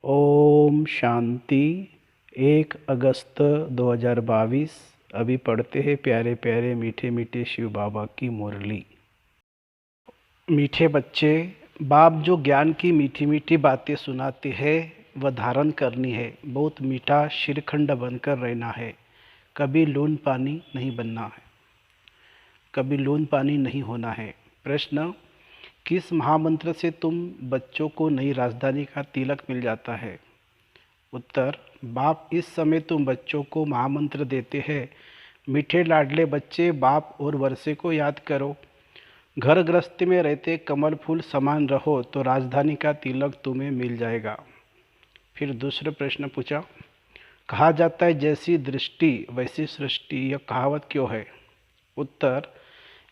ओम शांति। 1 अगस्त 2022। अभी पढ़ते हैं प्यारे प्यारे मीठे मीठे शिव बाबा की मुरली। मीठे बच्चे, बाप जो ज्ञान की मीठी मीठी बातें सुनाते हैं वह धारण करनी है। बहुत मीठा श्रीखंड बनकर रहना है। कभी लून पानी नहीं बनना है, कभी लून पानी नहीं होना है। प्रश्न: किस महामंत्र से तुम बच्चों को नई राजधानी का तिलक मिल जाता है? उत्तर: बाप इस समय तुम बच्चों को महामंत्र देते हैं। मीठे लाडले बच्चे, बाप और वर्षे को याद करो। घर गृहस्थी में रहते कमल फूल समान रहो तो राजधानी का तिलक तुम्हें मिल जाएगा। फिर दूसरा प्रश्न पूछा, कहा जाता है जैसी दृष्टि वैसी सृष्टि, यह कहावत क्यों है? उत्तर: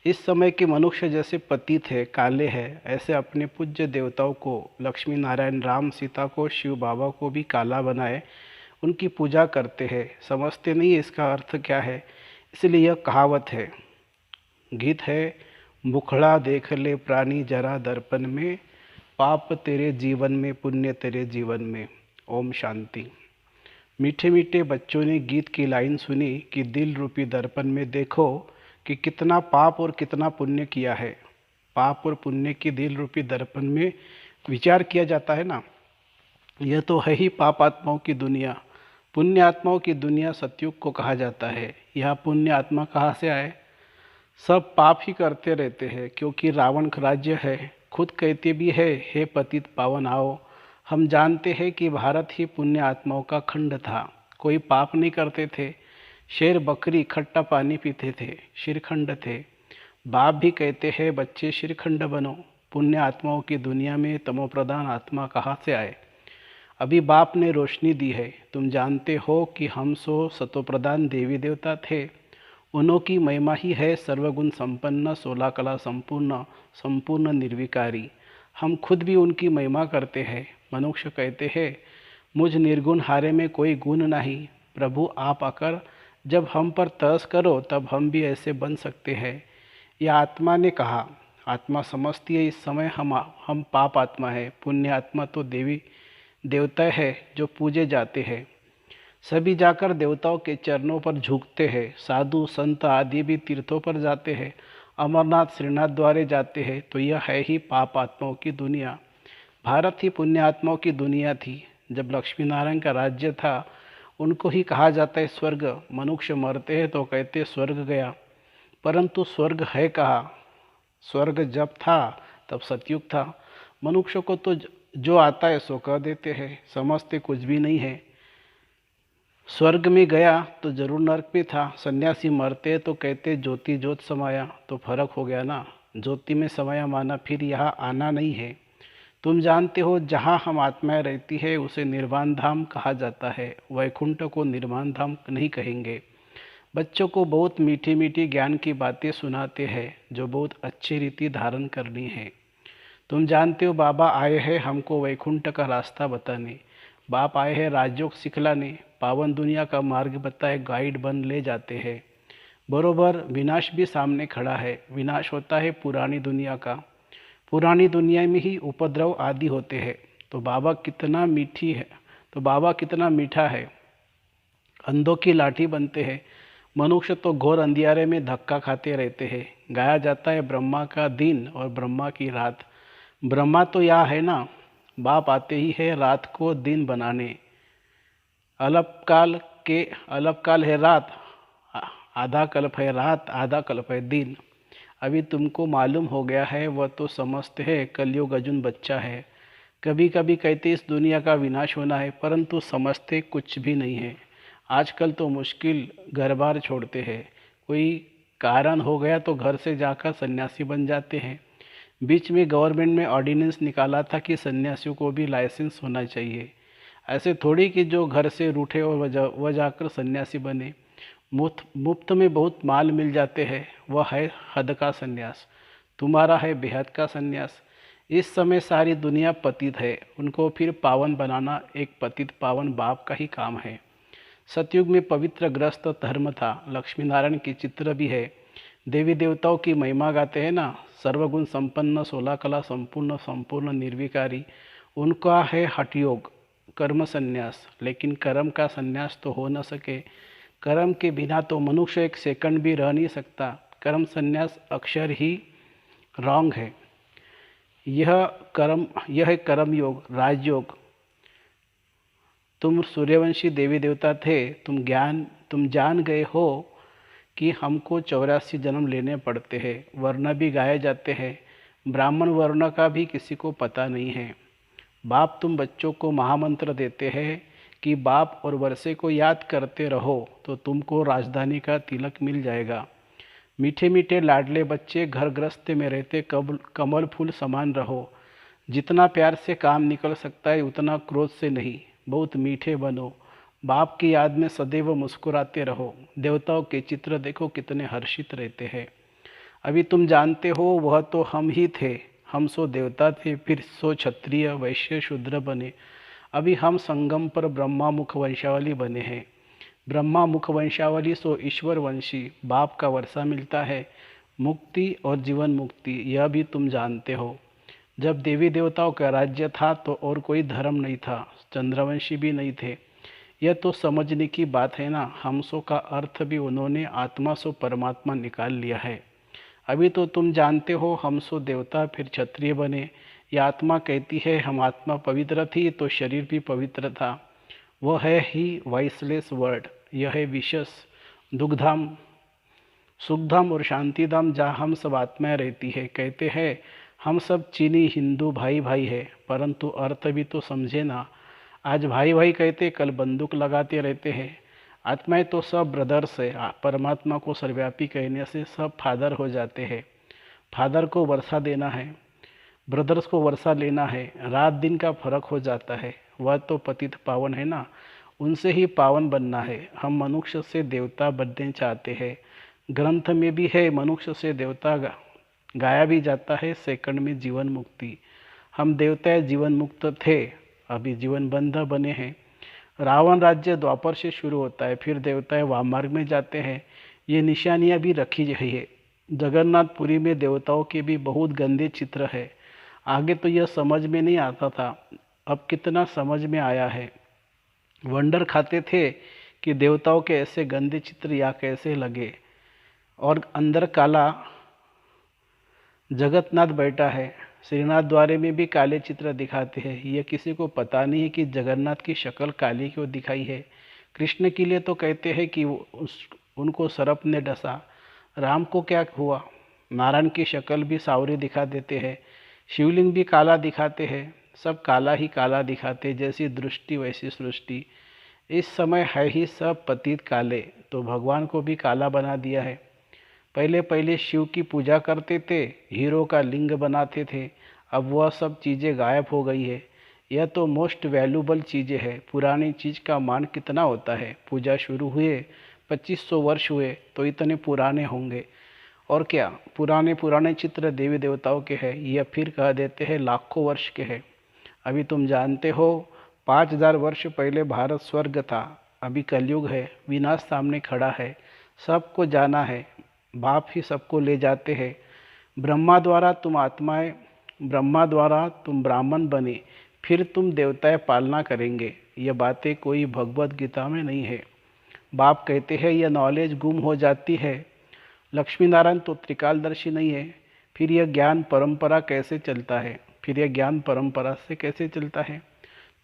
इस समय के मनुष्य जैसे पतित है, काले हैं, ऐसे अपने पूज्य देवताओं को, लक्ष्मी नारायण राम सीता को, शिव बाबा को भी काला बनाए उनकी पूजा करते हैं। समझते नहीं इसका अर्थ क्या है, इसलिए यह कहावत है। गीत है, मुखड़ा देख ले प्राणी जरा दर्पण में, पाप तेरे जीवन में पुण्य तेरे जीवन में। ओम शांति। मीठे मीठे बच्चों ने गीत की लाइन सुनी कि दिल रूपी दर्पण में देखो कि कितना पाप और कितना पुण्य किया है। पाप और पुण्य की दिल रूपी दर्पण में विचार किया जाता है ना। यह तो है ही पाप आत्माओं की दुनिया। पुण्य आत्माओं की दुनिया सतयुग को कहा जाता है। यह पुण्य आत्मा कहाँ से आए? सब पाप ही करते रहते हैं, क्योंकि रावण राज्य है। खुद कहते भी है, हे पतित पावन आओ। हम जानते हैं कि भारत ही पुण्य आत्माओं का खंड था। कोई पाप नहीं करते थे। शेर बकरी खट्टा पानी पीते थे, श्रीखंड थे। बाप भी कहते हैं बच्चे श्रीखंड बनो। पुण्य आत्माओं की दुनिया में तमोप्रधान आत्मा कहाँ से आए? अभी बाप ने रोशनी दी है। तुम जानते हो कि हम सतोप्रधान देवी देवता थे। उन्हों की महिमा ही है सर्वगुण संपन्न, 16 कला संपूर्ण, संपूर्ण निर्विकारी। हम खुद भी उनकी महिमा करते हैं। मनुष्य कहते हैं मुझ निर्गुण हारे में कोई गुण नहीं। प्रभु आप आकर जब हम पर तरस करो तब हम भी ऐसे बन सकते हैं। यह आत्मा ने कहा। आत्मा समझती है इस समय हम पाप आत्मा है। पुण्य आत्मा तो देवी देवता है जो पूजे जाते हैं। सभी जाकर देवताओं के चरणों पर झुकते हैं। साधु संत आदि भी तीर्थों पर जाते हैं, अमरनाथ श्रीनाथ द्वारे जाते हैं। तो यह है ही पाप आत्माओं की दुनिया। भारत ही पुण्य आत्माओं की दुनिया थी। जब लक्ष्मी नारायण का राज्य था उनको ही कहा जाता है स्वर्ग। मनुष्य मरते हैं तो कहते स्वर्ग गया, परंतु स्वर्ग है कहाँ? स्वर्ग जब था तब सतयुग था। मनुष्य को तो जो आता है सो कह देते हैं, समझते कुछ भी नहीं है। स्वर्ग में गया तो जरूर नरक में था। सन्यासी मरते तो कहते ज्योति ज्योत समाया, तो फर्क हो गया ना। ज्योति में समाया माना फिर यहाँ आना नहीं है। तुम जानते हो जहाँ हम आत्माएं रहती है उसे निर्वाण धाम कहा जाता है। वैकुंठ को निर्वाण धाम नहीं कहेंगे। बच्चों को बहुत मीठी मीठी ज्ञान की बातें सुनाते हैं जो बहुत अच्छी रीति धारण करनी है। तुम जानते हो बाबा आए हैं हमको वैकुंठ का रास्ता बताने। बाप आए हैं राजयोग सिखलाने। पावन दुनिया का मार्ग बताए गाइड बन ले जाते हैं। बरोबर विनाश भी सामने खड़ा है। विनाश होता है पुरानी दुनिया का। पुरानी दुनिया में ही उपद्रव आदि होते हैं। तो बाबा कितना मीठी है, तो बाबा कितना मीठा है। अंधों की लाठी बनते हैं। मनुष्य तो घोर अंधियारे में धक्का खाते रहते हैं। गाया जाता है ब्रह्मा का दिन और ब्रह्मा की रात। ब्रह्मा तो यहाँ है ना। बाप आते ही है रात को दिन बनाने। अलपकाल है रात, आधा कल्प है रात, आधा कल्प है दिन। अभी तुमको मालूम हो गया है, वह तो समझते हैं कलयुग अर्जुन बच्चा है। कभी कभी कहते इस दुनिया का विनाश होना है, परंतु समझते कुछ भी नहीं है। आजकल तो मुश्किल घर बार छोड़ते हैं। कोई कारण हो गया तो घर से जाकर सन्यासी बन जाते हैं। बीच में गवर्नमेंट ने ऑर्डिनेंस निकाला था कि सन्यासियों को भी लाइसेंस होना चाहिए। ऐसे थोड़ी कि जो घर से रूठे और वह जाकर सन्यासी बने। मुफ्त में बहुत माल मिल जाते हैं, वह है हद का सन्यास। तुम्हारा है बेहद का सन्यास। इस समय सारी दुनिया पतित है, उनको फिर पावन बनाना एक पतित पावन बाप का ही काम है। सतयुग में पवित्र ग्रस्त धर्म था। लक्ष्मी नारायण की चित्र भी है। देवी देवताओं की महिमा गाते हैं ना। सर्वगुण संपन्न, 16 कला संपूर्ण, संपूर्ण निर्विकारी। उनका है हठ योग। कर्म संन्यास, लेकिन कर्म का संन्यास तो हो न सके। कर्म के बिना तो मनुष्य एक सेकंड भी रह नहीं सकता। कर्म संन्यास अक्षर ही रॉन्ग है। यह है कर्म योग, राजयोग। तुम सूर्यवंशी देवी देवता थे, तुम जान गए हो कि हमको 84 जन्म लेने पड़ते हैं। वर्ण भी गाए जाते हैं, ब्राह्मण वर्ण का भी किसी को पता नहीं है। बाप तुम बच्चों को महामंत्र देते हैं कि बाप और वर्षे को याद करते रहो तो तुमको राजधानी का तिलक मिल जाएगा। मीठे मीठे लाडले बच्चे घर गृहस्थ में रहते कमल फूल समान रहो। जितना प्यार से काम निकल सकता है उतना क्रोध से नहीं। बहुत मीठे बनो। बाप की याद में सदैव मुस्कुराते रहो। देवताओं के चित्र देखो कितने हर्षित रहते हैं। अभी तुम जानते हो वह तो हम ही थे। हम सो देवता थे, फिर सो क्षत्रिय वैश्य शूद्र बने। अभी हम संगम पर ब्रह्मा मुख वंशावली बने हैं। ब्रह्मा मुख वंशावली सो ईश्वर वंशी। बाप का वर्षा मिलता है, मुक्ति और जीवन मुक्ति, यह भी तुम जानते हो। जब देवी देवताओं का राज्य था तो और कोई धर्म नहीं था, चंद्रवंशी भी नहीं थे। यह तो समझने की बात है ना। हमसों का अर्थ भी उन्होंने आत्मा सो परमात्मा निकाल लिया है। अभी तो तुम जानते हो हम सो देवता फिर क्षत्रिय बने। यह आत्मा कहती है हम आत्मा पवित्र थी तो शरीर भी पवित्र था। वह है ही वॉइसलेस वर्ड। यह है विशेष दुखधाम, सुखधाम और शांतिधाम, जहाँ हम सब आत्माएं रहती है। कहते हैं हम सब चीनी हिंदू भाई भाई है, परंतु अर्थ भी तो समझे ना। आज भाई भाई कहते कल बंदूक लगाते रहते हैं। आत्माएं तो सब ब्रदर्स है। परमात्मा को सर्वव्यापी कहने से सब फादर हो जाते हैं। फादर को वर्षा देना है, ब्रदर्स को वर्षा लेना है। रात दिन का फर्क हो जाता है। वह तो पतित पावन है ना, उनसे ही पावन बनना है। हम मनुष्य से देवता बनने चाहते हैं। ग्रंथ में भी है मनुष्य से देवता गाया भी जाता है, सेकंड में जीवन मुक्ति। हम देवता जीवन मुक्त थे, अभी जीवन बंध बने हैं। रावण राज्य द्वापर से शुरू होता है, फिर देवताएं वामार्ग में जाते हैं। ये निशानियां भी रखी गई है। जगन्नाथपुरी में देवताओं के भी बहुत गंदे चित्र है। आगे तो यह समझ में नहीं आता था, अब कितना समझ में आया है। वंडर खाते थे कि देवताओं के ऐसे गंदे चित्र या कैसे लगे। और अंदर काला जगन्नाथ बैठा है। श्रीनाथ द्वारे में भी काले चित्र दिखाते हैं। यह किसी को पता नहीं है कि जगन्नाथ की शक्ल काली क्यों दिखाई है। कृष्ण के लिए तो कहते हैं कि उनको सर्प ने डसा। राम को क्या हुआ? नारायण की शक्ल भी सावरी दिखा देते हैं। शिवलिंग भी काला दिखाते हैं। सब काला ही काला दिखाते, जैसी दृष्टि वैसी सृष्टि। इस समय है ही सब पतित काले, तो भगवान को भी काला बना दिया है। पहले पहले शिव की पूजा करते थे, हीरो का लिंग बनाते थे। अब वह सब चीज़ें गायब हो गई है। यह तो मोस्ट वैल्यूबल चीज़ें है। पुरानी चीज़ का मान कितना होता है? पूजा शुरू हुए 2500 वर्ष हुए तो इतने पुराने होंगे। और क्या पुराने पुराने चित्र देवी देवताओं के हैं, यह फिर कह देते हैं लाखों वर्ष के हैं। अभी तुम जानते हो 5000 वर्ष पहले भारत स्वर्ग था। अभी कलयुग है, विनाश सामने खड़ा है। सबको जाना है, बाप ही सबको ले जाते हैं। ब्रह्मा द्वारा तुम ब्राह्मण बने, फिर तुम देवताएं पालना करेंगे। ये बातें कोई भगवत गीता में नहीं है। बाप कहते हैं यह नॉलेज गुम हो जाती है। लक्ष्मी नारायण तो त्रिकालदर्शी नहीं है, फिर यह ज्ञान परंपरा कैसे चलता है? फिर यह ज्ञान परंपरा से कैसे चलता है?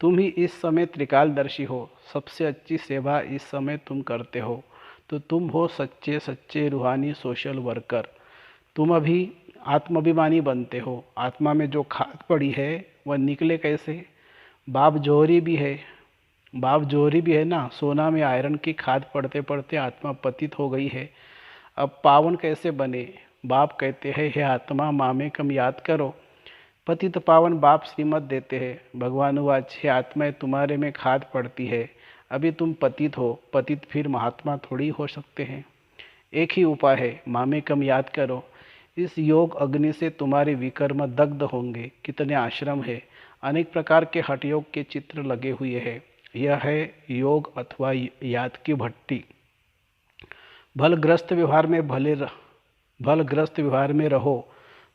तुम ही इस समय त्रिकालदर्शी हो। सबसे अच्छी सेवा इस समय तुम करते हो, तो तुम हो सच्चे सच्चे रूहानी सोशल वर्कर। तुम अभी आत्माभिमानी बनते हो। आत्मा में जो खाद पड़ी है वह निकले कैसे? बाप जोहरी भी है ना। सोना में आयरन की खाद पड़ते पड़ते आत्मा पतित हो गई है। अब पावन कैसे बने? बाप कहते हैं हे आत्मा मामे कम याद करो। पतित पावन बाप श्रीमत देते हैं। भगवान वाच हे आत्माएं तुम्हारे में खाद पड़ती है। अभी तुम पतित हो, पतित फिर महात्मा थोड़ी हो सकते हैं। एक ही उपाय है, मामे कम याद करो। इस योग अग्नि से तुम्हारे विकर्म दग्ध होंगे। कितने आश्रम है, अनेक प्रकार के हठ योग के चित्र लगे हुए हैं। यह है योग अथवा याद की भट्टी। भलग्रस्त व्यवहार में रहो।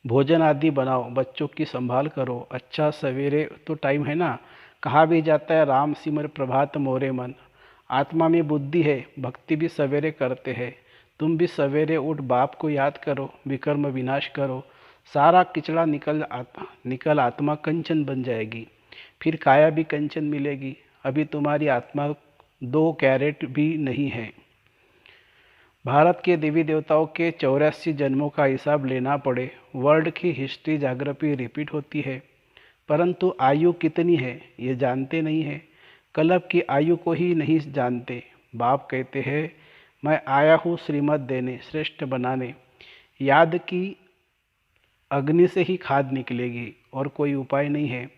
भोजन आदि बनाओ, बच्चों की संभाल करो। अच्छा सवेरे तो टाइम है ना, कहा भी जाता है राम सिमर प्रभात मोरे मन। आत्मा में बुद्धि है, भक्ति भी सवेरे करते हैं। तुम भी सवेरे उठ बाप को याद करो, विकर्म विनाश करो। सारा किचड़ा निकल आत्मा कंचन बन जाएगी, फिर काया भी कंचन मिलेगी। अभी तुम्हारी आत्मा 2 कैरेट भी नहीं है। भारत के देवी देवताओं के 84 जन्मों का हिसाब लेना पड़े, वर्ल्ड की हिस्ट्री जाग्रफी रिपीट होती है, परंतु आयु कितनी है ये जानते नहीं है। कल्प की आयु को ही नहीं जानते। बाप कहते हैं मैं आया हूँ श्रीमत देने, श्रेष्ठ बनाने। याद की अग्नि से ही खाद निकलेगी और कोई उपाय नहीं है।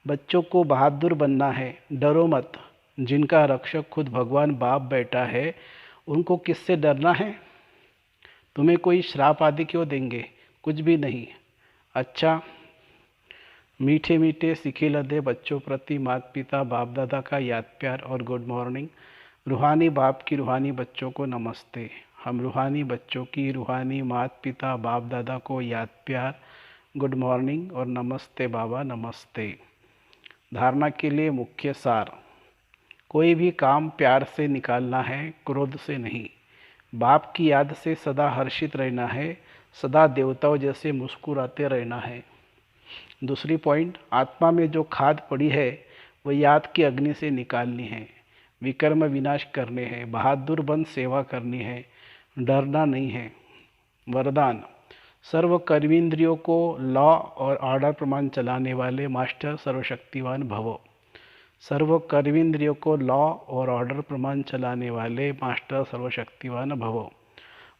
बच्चों को बहादुर बनना है, डरो मत। जिनका रक्षक खुद भगवान बाप बैठा है, उनको किससे डरना है? तुम्हें कोई श्राप आदि क्यों देंगे? कुछ भी नहीं। अच्छा, मीठे मीठे सिखे लदे बच्चों प्रति माता पिता बाप दादा का याद प्यार और गुड मॉर्निंग। रूहानी बाप की रूहानी बच्चों को नमस्ते। हम रूहानी बच्चों की रूहानी माता पिता बाप दादा को याद प्यार, गुड मॉर्निंग और नमस्ते बाबा नमस्ते। धारणा के लिए मुख्य सार। कोई भी काम प्यार से निकालना है, क्रोध से नहीं। बाप की याद से सदा हर्षित रहना है, सदा देवताओं जैसे मुस्कुराते रहना है। दूसरी पॉइंट, आत्मा में जो खाद पड़ी है वह याद की अग्नि से निकालनी है, विकर्म विनाश करने हैं, बहादुर बन सेवा करनी है, डरना नहीं है। वरदान, सर्व कर्मेंद्रियों को लॉ और ऑर्डर प्रमाण चलाने वाले मास्टर सर्वशक्तिवान भवो। सर्व कर्मेंद्रियों को लॉ और ऑर्डर प्रमाण चलाने वाले मास्टर सर्वशक्तिवान भवो।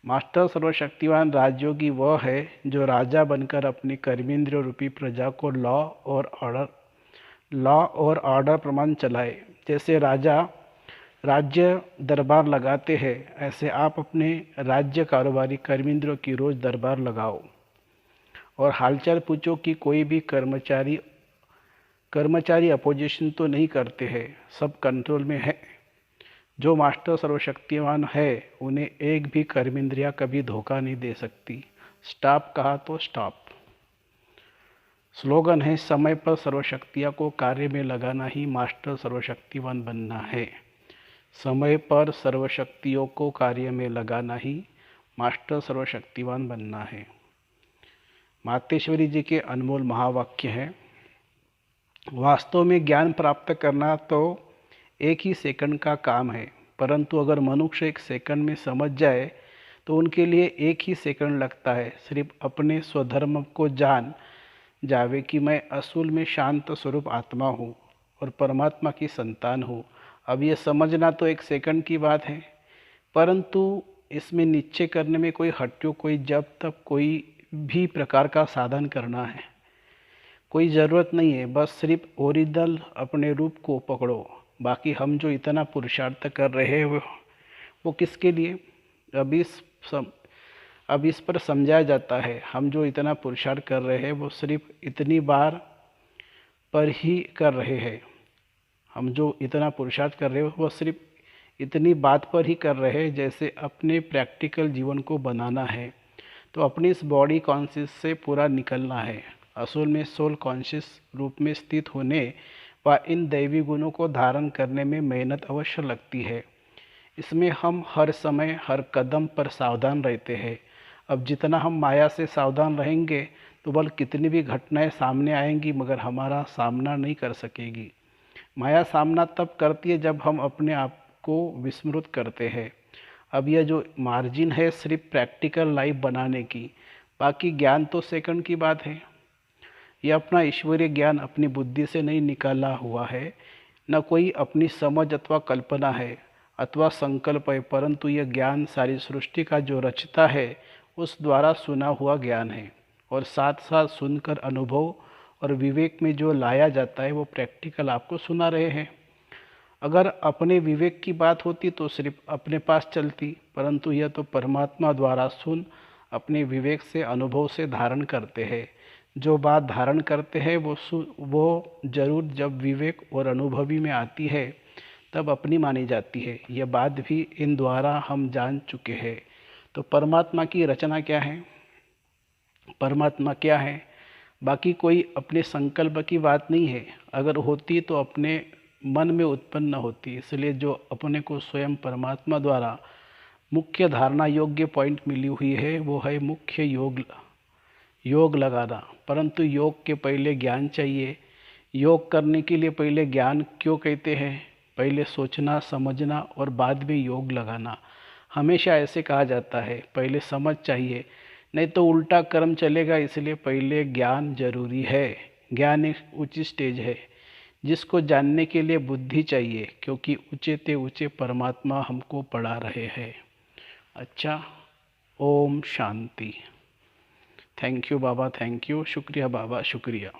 मास्टर सर्वशक्तिवान राजयोगी वह है जो राजा बनकर अपनी कर्मेंद्रिय रूपी प्रजा को लॉ और ऑर्डर प्रमाण चलाए। जैसे राजा राज्य दरबार लगाते हैं, ऐसे आप अपने राज्य कारोबारी कर्मेंद्रियों की रोज दरबार लगाओ और हालचाल पूछो कि कोई भी कर्मचारी अपोजिशन तो नहीं करते हैं, सब कंट्रोल में है। जो मास्टर सर्वशक्तिवान है उन्हें एक भी कर्मेंद्रिया कभी धोखा नहीं दे सकती। स्टॉप कहा तो स्टॉप। स्लोगन है समय पर सर्वशक्तियों को कार्य में लगाना ही मास्टर सर्वशक्तिवान बनना है। समय पर सर्वशक्तियों को कार्य में लगाना ही मास्टर सर्वशक्तिवान बनना है। मातेश्वरी जी के अनमोल महावाक्य हैं। वास्तव में ज्ञान प्राप्त करना तो 1 ही सेकंड का काम है, परंतु अगर मनुष्य 1 सेकंड में समझ जाए तो उनके लिए 1 ही सेकंड लगता है। सिर्फ अपने स्वधर्म को जान जावे कि मैं असूल में शांत स्वरूप आत्मा हूँ और परमात्मा की संतान हूँ। अब ये समझना तो 1 सेकंड की बात है, परंतु इसमें निश्चय करने में कोई हट्टो, कोई जब तक कोई भी प्रकार का साधन करना है कोई ज़रूरत नहीं है। बस सिर्फ ओरिजिनल अपने रूप को पकड़ो। बाकी हम जो इतना पुरुषार्थ कर रहे हैं वो किसके लिए? अब इस पर समझाया जाता है। हम जो इतना पुरुषार्थ कर रहे हैं वो सिर्फ इतनी बार पर ही कर रहे हैं। हम जो इतना पुरुषार्थ कर रहे हो वो सिर्फ इतनी बात पर ही कर रहे हैं। जैसे अपने प्रैक्टिकल जीवन को बनाना है तो अपनी इस बॉडी कॉन्शियस से पूरा निकलना है। असूल में सोल कॉन्शियस रूप में स्थित होने व इन दैवी गुणों को धारण करने में मेहनत अवश्य लगती है। इसमें हम हर समय हर कदम पर सावधान रहते हैं। अब जितना हम माया से सावधान रहेंगे तो बल कितनी भी घटनाएं सामने आएंगी मगर हमारा सामना नहीं कर सकेगी। माया सामना तब करती है जब हम अपने आप को विस्मृत करते हैं। अब यह जो मार्जिन है सिर्फ प्रैक्टिकल लाइफ बनाने की, बाकी ज्ञान तो सेकंड की बात है। यह अपना ईश्वरीय ज्ञान अपनी बुद्धि से नहीं निकाला हुआ है, न कोई अपनी समझ अथवा कल्पना है अथवा संकल्प है, परंतु यह ज्ञान सारी सृष्टि का जो रचता है उस द्वारा सुना हुआ ज्ञान है। और साथ साथ सुनकर अनुभव और विवेक में जो लाया जाता है वो प्रैक्टिकल आपको सुना रहे हैं। अगर अपने विवेक की बात होती तो सिर्फ अपने पास चलती, परंतु यह तो परमात्मा द्वारा सुन अपने विवेक से अनुभव से धारण करते हैं। जो बात धारण करते हैं वो जरूर जब विवेक और अनुभवी में आती है तब अपनी मानी जाती है। यह बात भी इन द्वारा हम जान चुके हैं। तो परमात्मा की रचना क्या है? परमात्मा क्या है? बाकी कोई अपने संकल्प की बात नहीं है, अगर होती तो अपने मन में उत्पन्न होती। इसलिए जो अपने को स्वयं परमात्मा द्वारा मुख्य धारणा योग्य पॉइंट मिली हुई है वो है मुख्य योग लगाना। परंतु योग के पहले ज्ञान चाहिए। योग करने के लिए पहले ज्ञान क्यों कहते हैं? पहले सोचना समझना और बाद में योग लगाना, हमेशा ऐसे कहा जाता है। पहले समझ चाहिए, नहीं तो उल्टा कर्म चलेगा। इसलिए पहले ज्ञान जरूरी है। ज्ञान एक उच्च स्टेज है जिसको जानने के लिए बुद्धि चाहिए, क्योंकि ऊंचे ते ऊंचे परमात्मा हमको पढ़ा रहे हैं। अच्छा, ओम शांति। Thank you Baba, thank you, शुक्रिया बाबा, शुक्रिया।